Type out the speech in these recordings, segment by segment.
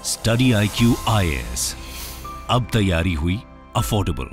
Study IQ IAS, अब तैयारी हुई अफोर्डेबल।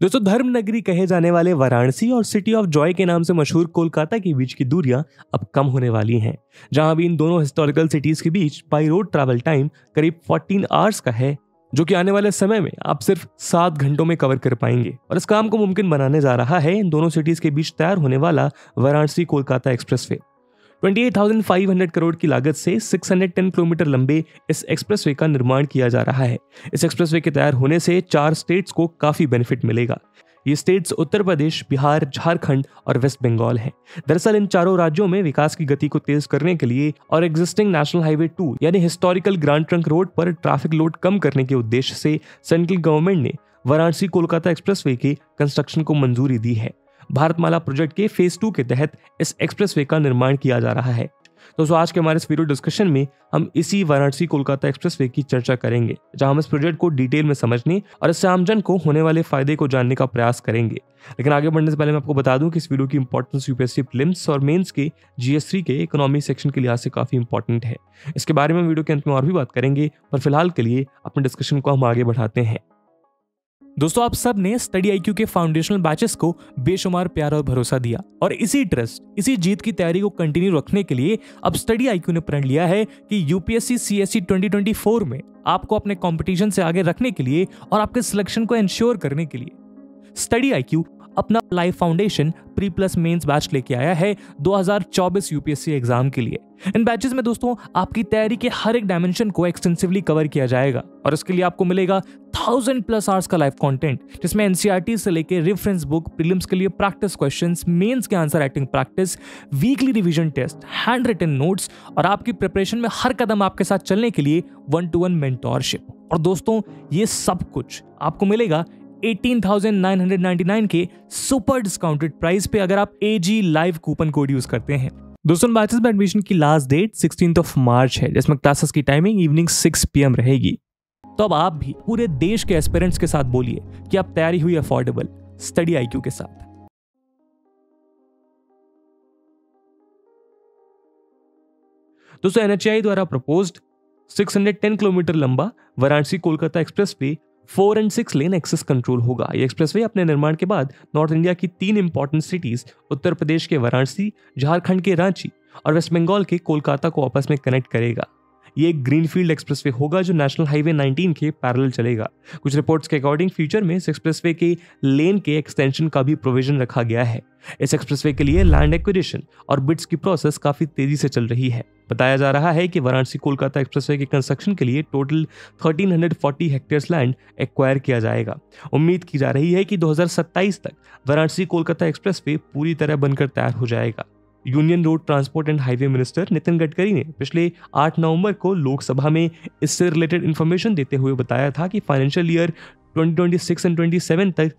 दोस्तों, धर्म नगरी कहे जाने वाले वाराणसी और सिटी ऑफ जॉय के नाम से मशहूर कोलकाता के बीच की दूरियां अब कम होने वाली हैं, जहां भी इन दोनों हिस्टोरिकल सिटीज के बीच बाई रोड ट्रैवल टाइम करीब 14 आवर्स का है, जो कि आने वाले समय में आप सिर्फ 7 घंटों में कवर कर पाएंगे। और इस काम को मुमकिन बनाने जा रहा है इन दोनों सिटीज के बीच तैयार होने वाला वाराणसी कोलकाता एक्सप्रेसवे। 28,500 करोड़ की लागत से 610 किलोमीटर लंबे इस एक्सप्रेसवे का निर्माण किया जा रहा है। इस एक्सप्रेसवे के तैयार होने से 4 स्टेट्स को काफी बेनिफिट मिलेगा। ये स्टेट्स उत्तर प्रदेश, बिहार, झारखंड और वेस्ट बंगाल हैं। दरअसल इन चारों राज्यों में विकास की गति को तेज करने के लिए और एग्जिस्टिंग नेशनल हाईवे 2 यानी हिस्टोरिकल ग्रैंड ट्रंक रोड पर ट्रैफिक लोड कम करने के उद्देश्य से सेंट्रल गवर्नमेंट ने वाराणसी कोलकाता एक्सप्रेसवे के कंस्ट्रक्शन को मंजूरी दी है। भारतमाला प्रोजेक्ट के फेज 2 के तहत इस एक्सप्रेसवे का निर्माण किया जा रहा है। दोस्तों, आज के हमारे इस वीडियो डिस्कशन में हम इसी वाराणसी कोलकाता एक्सप्रेसवे की चर्चा करेंगे, जहां हम इस प्रोजेक्ट को डिटेल में समझने और इससे आमजन को होने वाले फायदे को जानने का प्रयास करेंगे। लेकिन आगे बढ़ने से पहले मैं आपको बता दूं कि इस वीडियो की इंपॉर्टेंस यूपीएससी प्रीलिम्स और मेंस के GS3 के इकोनॉमी सेक्शन के लिहाज से काफी इंपॉर्टेंट है। इसके बारे में वीडियो के अंत में और भी बात करेंगे, पर फिलहाल के लिए अपने डिस्कशन को हम आगे बढ़ाते हैं। दोस्तों, आप सब ने स्टडी IQ के फाउंडेशनल बैचेस को बेशुमार प्यार और भरोसा दिया, और इसी ट्रस्ट, इसी जीत की तैयारी को कंटिन्यू रखने के लिए अब स्टडी IQ ने प्रण लिया है कि UPSC CSE 2024 में आपको अपने कंपटीशन से आगे रखने के लिए और आपके सिलेक्शन को इंश्योर करने के लिए स्टडी IQ अपना life foundation pre plus mains batch लेके आया है 2024 UPSC एग्जाम के लिए। इन बैचेस में दोस्तों आपकी तैयारी के हर एक डायमेंशन को एक्सटेंसिवली कवर किया जाएगा, और इसके लिए आपको मिलेगा 1000+ आवर्स का लाइव कंटेंट, जिसमें NCERT से लेके रेफरेंस बुक, प्रीलिम्स के लिए प्रैक्टिस क्वेश्चंस, मेंस के answer writing practice, weekly revision test, hand written notes और आपकी प्रिपरेशन में हर कदम आपके साथ चलने के लिए 1-to-1 मेंटोरशिप। और दोस्तों, ये सब कुछ आपको मिलेगा 18,999 के सुपर डिस्काउंटेड प्राइस पे, अगर आप AG live coupon code use करते हैं। दोस्तों, बैचेस में एडमिशन की लास्ट डेट 16 मार्च है, जिसमें क्लासेस की टाइमिंग इवनिंग 6 PM रहेगी। तो अब आप भी पूरे देश के एस्पिरेंट्स के साथ बोलिए कि आप तैयारी हुई अफोर्डेबल स्टडी IQ के साथ। दोस्तों, NHAI द्वारा प्रपोज्ड 610 किलोमीटर लंबा वाराणसी कोलकाता एक्सप्रेसवे 4 और 6 लेन एक्सेस कंट्रोल होगा। ये एक्सप्रेसवे अपने निर्माण के बाद नॉर्थ इंडिया की 3 इंपॉर्टेंट सिटीज उत्तर प्रदेश के वाराणसी, झारखंड के रांची और वेस्ट बंगाल के कोलकाता को आपस में कनेक्ट करेगा। ये एक ग्रीनफील्ड एक्सप्रेसवे होगा जो नेशनल हाईवे 19 के पैरेलल चलेगा। कुछ रिपोर्ट्स के अकॉर्डिंग फ्यूचर में इस एक्सप्रेसवे के लेन के एक्सटेंशन का भी प्रोविजन रखा गया है। इस एक्सप्रेसवे के लिए लैंड एक्विजिशन और बिड्स की प्रोसेस काफी तेजी से चल रही है। बताया जा रहा है कि वाराणसी कोलकाता एक्सप्रेसवे के कंस्ट्रक्शन के लिए टोटल 1340 हेक्टेयर्स लैंड एक्वायर किया जाएगा। उम्मीद की जा रही है कि 2027 तक वाराणसी कोलकाता एक्सप्रेसवे पूरी तरह बनकर तैयार हो जाएगा। Union road transport and highway minister Nitin Gadkari ने पिछले 8 नवंबर को लोकसभा में इससे रिलेटेड इंफॉर्मेशन देते हुए बताया था कि फाइनेंशियल ईयर 2026 और 27 तक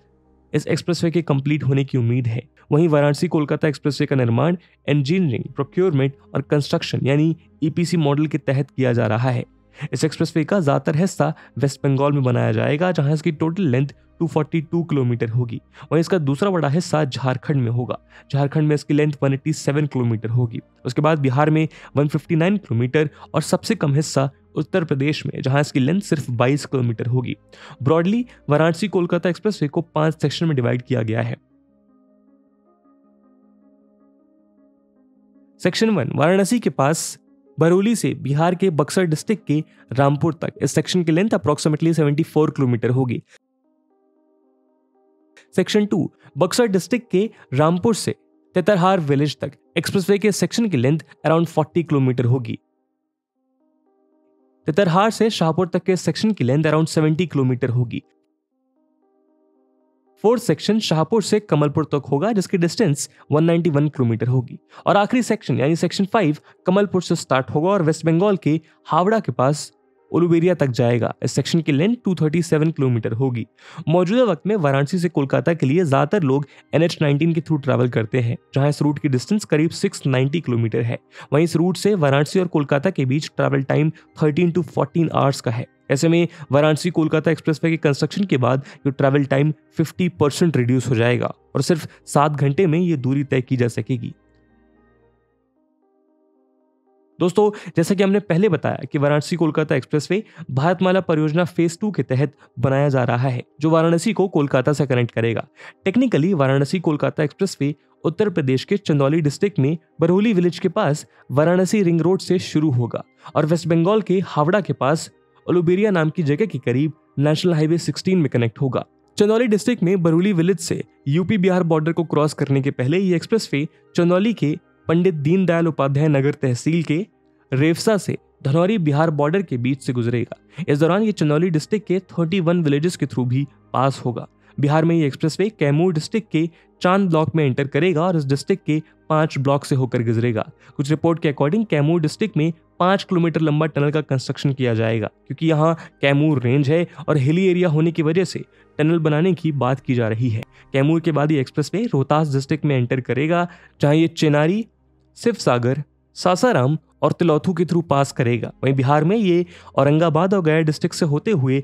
इस एक्सप्रेसवे के कंप्लीट होने की उम्मीद है। वहीं वाराणसी कोलकाता एक्सप्रेसवे का निर्माण इंजीनियरिंग, प्रोक्योरमेंट और कंस्ट्रक्शन यानी EPC मॉडल के तहत किया जा रहा है। इस एक्सप्रेसवे का ज्यादातर हिस्सा वेस्ट बंगाल में बनाया जाएगा, जहां इसकी टोटल लेंथ 242 किलोमीटर होगी। वहीं इसका दूसरा बड़ा हिस्सा झारखंड में होगा। झारखंड में इसकी लेंथ 187 किलोमीटर होगी। उसके बाद बिहार में 159 किलोमीटर और सबसे कम हिस्सा उत्तर प्रदेश में, जहां इसकी लेंथ सिर्फ 22 किलोमीटर होगी। ब्रॉडली वाराणसी कोलकाता एक्सप्रेसवे को 5 सेक्शन में डिवाइड किया गया है। सेक्शन 1 वाराणसी के पास बरौली से बिहार के बक्सर डिस्ट्रिक्ट के रामपुर तक। इस सेक्शन की लेंथ अप्रोक्सीमेटली 74 किलोमीटर होगी। सेक्शन 2 बक्सर डिस्ट्रिक्ट के रामपुर से तेतरहार विलेज तक। एक्सप्रेसवे के सेक्शन की लेंथ अराउंड 40 किलोमीटर होगी। तेतरहार से शाहपुर तक के सेक्शन की लेंथ अराउंड 70 किलोमीटर होगी। 4th सेक्शन शाहपुर से कमलपुर तक होगा, जिसकी डिस्टेंस 191 किलोमीटर होगी। और आखिरी सेक्शन यानी सेक्शन 5 कमलपुर से स्टार्ट होगा और वेस्ट बंगाल के हावड़ा के पास उलुबेरिया तक जाएगा। इस सेक्शन की लेंथ 237 किलोमीटर होगी। मौजूदा वक्त में वाराणसी से कोलकाता के लिए ज्यादातर लोग NH19 के थ्रू ट्रैवल करते हैं, जहां इस रूट की डिस्टेंस करीब 690 किलोमीटर है। वहीं इस रूट से वाराणसी और कोलकाता के बीच ट्रैवल टाइम 13 to 14 आवर्स का है। ऐसे में वाराणसी कोलकाता एक्सप्रेसवे के कंस्ट्रक्शन के बाद ये ट्रैवल टाइम 50% रिड्यूस हो जाएगा और सिर्फ 7 घंटे में ये दूरी तय की जा सकेगी। दोस्तों, जैसा कि हमने पहले बताया कि वाराणसी कोलकाता एक्सप्रेसवे भारतमाला परियोजना फेज 2 के तहत बनाया जा रहा है, जो वाराणसी को कोलकाता से कनेक्ट करेगा। टेक्निकली वाराणसी कोलकाता एक्सप्रेसवे उत्तर प्रदेश के चंदौली डिस्ट्रिक्ट में बरौली विलेज के पास वाराणसी रिंग रोड से शुरू होगा और वेस्ट बंगाल के हावड़ा के पास उलुबेरिया नाम की जगह के करीब नेशनल हाईवे 16 में कनेक्ट होगा। चंदौली डिस्ट्रिक्ट में बरौली विलेज से यूपी बिहार बॉर्डर को क्रॉस करने के पहले ये एक्सप्रेसवे चंदौली के पंडित दीनदयाल उपाध्याय नगर तहसील के रेवसा से धनौरी बिहार बॉर्डर के बीच से गुजरेगा। इस दौरान ये चंदौली डिस्ट्रिक्ट के 31 विलेजेस के थ्रू भी पास होगा। बिहार में ये एक्सप्रेसवे कैमूर डिस्ट्रिक्ट के चांद ब्लॉक में एंटर करेगा और इस डिस्ट्रिक्ट के 5 ब्लॉक से होकर गुजरेगा। कुछ रिपोर्ट के अकॉर्डिंग कैमूर डिस्ट्रिक्ट में 5 किलोमीटर लंबा टनल का कंस्ट्रक्शन किया जाएगा, क्योंकि यहाँ कैमूर रेंज है और हिली एरिया होने की वजह से टनल बनाने की बात की जा रही है। कैमूर के बाद ये एक्सप्रेसवे रोहतास डिस्ट्रिक्ट में एंटर करेगा, जहां ये चेनारी, शिवसागर, सासाराम और तिलौथू के थ्रू पास करेगा। वहीं बिहार में ये औरंगाबाद और गया डिस्ट्रिक्ट से होते हुए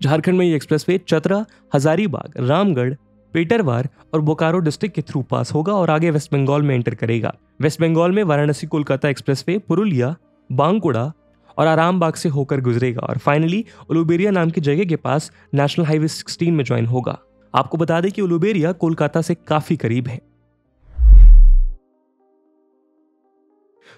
झारखंड में ये एक्सप्रेसवे चतरा, हजारीबाग, रामगढ़, पेटरवार और बोकारो डिस्ट्रिक्ट के थ्रू पास होगा और आगे वेस्ट बंगाल में एंटर करेगा। वेस्ट बंगाल में वाराणसी कोलकाता एक्सप्रेसवे पुरुलिया, बांकुड़ा और आरामबाग से होकर गुजरेगा और फाइनली उलुबेरिया नाम की जगह के पास नेशनल हाईवे 16 में ज्वाइन होगा। आपको बता दें कि उलुबेरिया कोलकाता से काफी करीब है।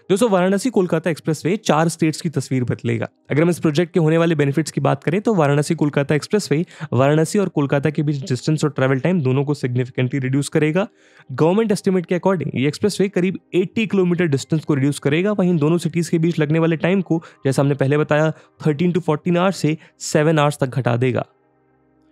दोस्तों, वाराणसी कोलकाता एक्सप्रेसवे 4 स्टेट्स की तस्वीर बदलेगा। अगर हम इस प्रोजेक्ट के होने वाले बेनिफिट्स की बात करें तो वाराणसी कोलकाता एक्सप्रेसवे वाराणसी और कोलकाता के बीच डिस्टेंस और ट्रैवल टाइम दोनों को सिग्निफिकेंटली रिड्यूस करेगा। गवर्नमेंट एस्टिमेट के अकॉर्डिंग ये एक्सप्रेसवे करीब 80 किलोमीटर डिस्टेंस को रिड्यूस करेगा। वहीं दोनों सिटीज के बीच लगने वाले टाइम को, जैसा हमने पहले बताया, 13 to 14 आवर्स से 7 आवर्स तक घटा देगा।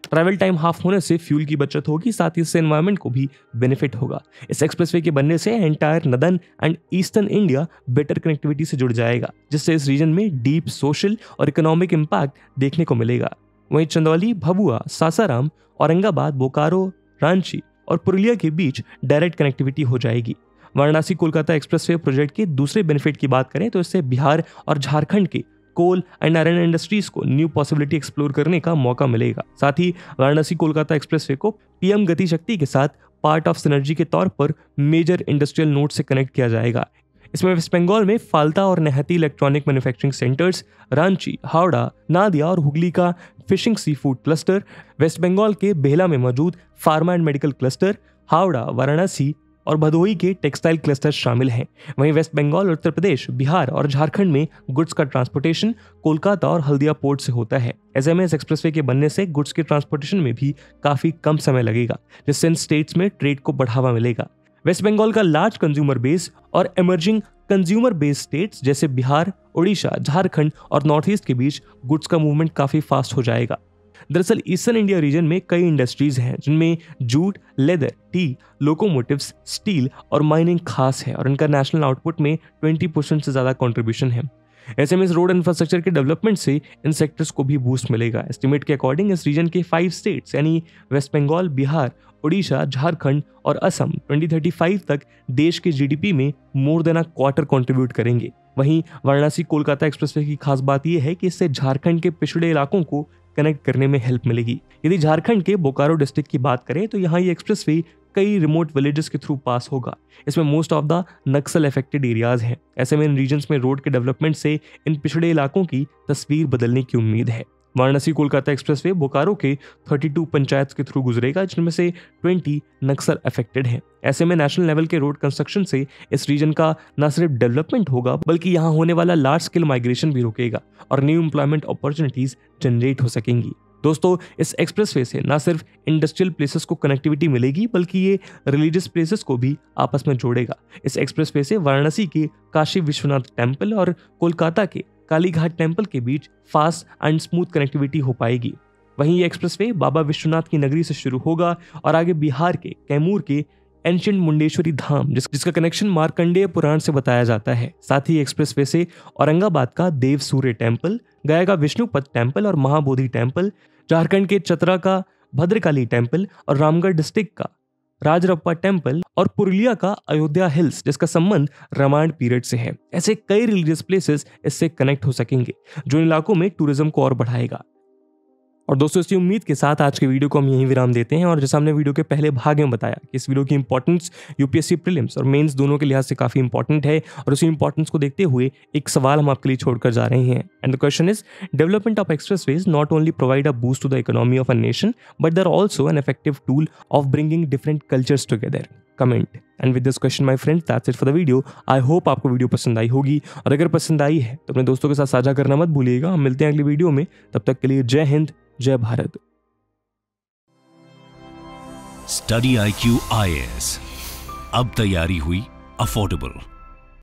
ट्रैवल टाइम हाफ होने से फ्यूल की बचत होगी, साथ ही इससे एनवायरनमेंट को भी बेनिफिट होगा। इस एक्सप्रेसवे के बनने से entire northern and eastern India better connectivity से जुड़ जाएगा, जिससे इस रीजन में डीप सोशल और इकोनॉमिक इम्पैक्ट देखने को मिलेगा। वहीं चंदौली, भभुआ, सासाराम, औरंगाबाद, बोकारो, रांची और पुरुलिया के बीच डायरेक्ट कनेक्टिविटी हो जाएगी। वाराणसी कोलकाता एक्सप्रेसवे प्रोजेक्ट के दूसरे बेनिफिट की बात करें तो इससे बिहार और झारखंड के कोल एंड आयरन इंडस्ट्रीज को न्यू पॉसिबिलिटी एक्सप्लोर करने का मौका मिलेगा। साथ ही वाराणसी कोलकाता एक्सप्रेसवे को पीएम गति शक्ति के साथ पार्ट ऑफ सिनर्जी के तौर पर मेजर इंडस्ट्रियल नोड से कनेक्ट किया जाएगा। इसमें वेस्ट बंगाल में फाल्ता और नेहती electronic manufacturing centres, Ranchi, Howrah, Nadia और हुगली का fishing sea food cluster, waste Bengal के बेहला में मौजूद pharma and medical cluster, Howrah, Varanasi और भदोही के टेक्सटाइल क्लस्टर शामिल हैं। वहीं वेस्ट बंगाल, उत्तर प्रदेश, बिहार और झारखंड में गुड्स का ट्रांसपोर्टेशन कोलकाता और हल्दिया पोर्ट से होता है। ऐसे में इस एक्सप्रेसवे के बनने से गुड्स के ट्रांसपोर्टेशन में भी काफी कम समय लगेगा, जिससे इन स्टेट्स में ट्रेड को बढ़ावा मिलेगा। वेस्ट बंगाल का लार्ज कंज्यूमर बेस और इमर्जिंग कंज्यूमर बेस स्टेट्स जैसे बिहार, उड़ीसा, झारखंड और नॉर्थ ईस्ट के बीच गुड्स का मूवमेंट काफी फास्ट हो जाएगा। दरअसल ईस्टर्न इंडिया रीजन में कई इंडस्ट्रीज हैं, जिनमें jute, leather, T, locomotives, steel और माइनिंग खास है और इनका नेशनल आउटपुट में 20% से ज्यादा कंट्रीब्यूशन है। ऐसे में इस रोड इंफ्रास्ट्रक्चर के डेवलपमेंट से इन सेक्टर्स को भी बूस्ट मिलेगा। एस्टिमेट के अकॉर्डिंग इस रीजन के 5 स्टेट्स यानी वेस्ट बंगाल, बिहार, उड़ीसा, झारखंड और असम 2035 तक देश के जीडीपी में more than a quarter contribute करेंगे। वहीं वाराणसी कोलकाता एक्सप्रेसवे की खास बात यह है कि इससे झारखंड के पिछड़े इलाकों को कनेक्ट करने में हेल्प मिलेगी। यदि झारखंड के बोकारो डिस्ट्रिक्ट की बात करें तो यहाँ ये एक्सप्रेसवे कई रिमोट विलेजेस के थ्रू पास होगा। इसमें most of the Naxal affected areas हैं। ऐसे में इन रीजन्स में रोड के डेवलपमेंट से इन पिछड़े इलाकों की तस्वीर बदलने की उम्मीद है। वाराणसी कोलकाता एक्सप्रेसवे बोकारो के 32 पंचायत के थ्रू गुजरेगा, जिनमें से 20 नक्सल अफेक्टेड हैं। ऐसे में नेशनल लेवल के रोड कंस्ट्रक्शन से इस रीजन का न सिर्फ डेवलपमेंट होगा, बल्कि यहाँ होने वाला लार्ज स्केल माइग्रेशन भी रुकेगा और न्यू एम्प्लॉयमेंट अपॉर्चुनिटीज जनरेट हो सकेंगी। दोस्तों, इस एक्सप्रेसवे से न सिर्फ इंडस्ट्रियल प्लेसेस को कनेक्टिविटी मिलेगी, बल्कि ये रिलीजियस प्लेसेस को भी आपस में जोड़ेगा। इस एक्सप्रेसवे से वाराणसी के काशी विश्वनाथ टेम्पल और कोलकाता के कालीघाट टेम्पल के बीच फास्ट एंड स्मूथ कनेक्टिविटी हो पाएगी। वहीं ये एक्सप्रेसवे बाबा विश्वनाथ की नगरी से शुरू होगा और आगे बिहार के कैमूर के एंशिएंट मुंडेश्वरी धाम, जिसका कनेक्शन मार्कंडेय पुराण से बताया जाता है। साथ ही एक्सप्रेसवे से औरंगाबाद का देव सूर्य टेम्पल, गया का विष्णुपद टेम्पल और महाबोधि टेम्पल, झारखंड के चतरा का भद्रकाली टेम्पल और रामगढ़ डिस्ट्रिक्ट का राजरप्पा टेम्पल और पुरुलिया का अयोध्या हिल्स, जिसका संबंध रामायण पीरियड से है। ऐसे कई रिलीजियस प्लेसेस इससे कनेक्ट हो सकेंगे, जो इन इलाकों में टूरिज्म को और बढ़ाएगा। और दोस्तों इसी उम्मीद के साथ आज के वीडियो को हम यहीं विराम देते हैं। और जैसा हमने वीडियो के पहले भाग में बताया कि इस वीडियो की इंपॉर्टेंस यूपीएससी प्रीलिम्स और मेंस दोनों के लिहाज से काफी इंपॉर्टेंट है, और उसी इंपॉर्टेंस को देखते हुए एक सवाल हम आपके लिए छोड़कर जा रहे हैं। And the question is, development of expressways not only provide a boost to the economy of a nation but they are also an effective tool of bringing different cultures together. Comment. And with this question my friends, that's it for the video. I hope आपको video पसंद आई होगी, और अगर पसंद आई है तो अपने दोस्तों के साथ साझा करना मत भूलिएगा। हम मिलते हैं अगली वीडियो में, तब तक के लिए जय हिंद, जय भारत। स्टडी IQ IAS, अब तैयारी हुई अफोर्डेबल।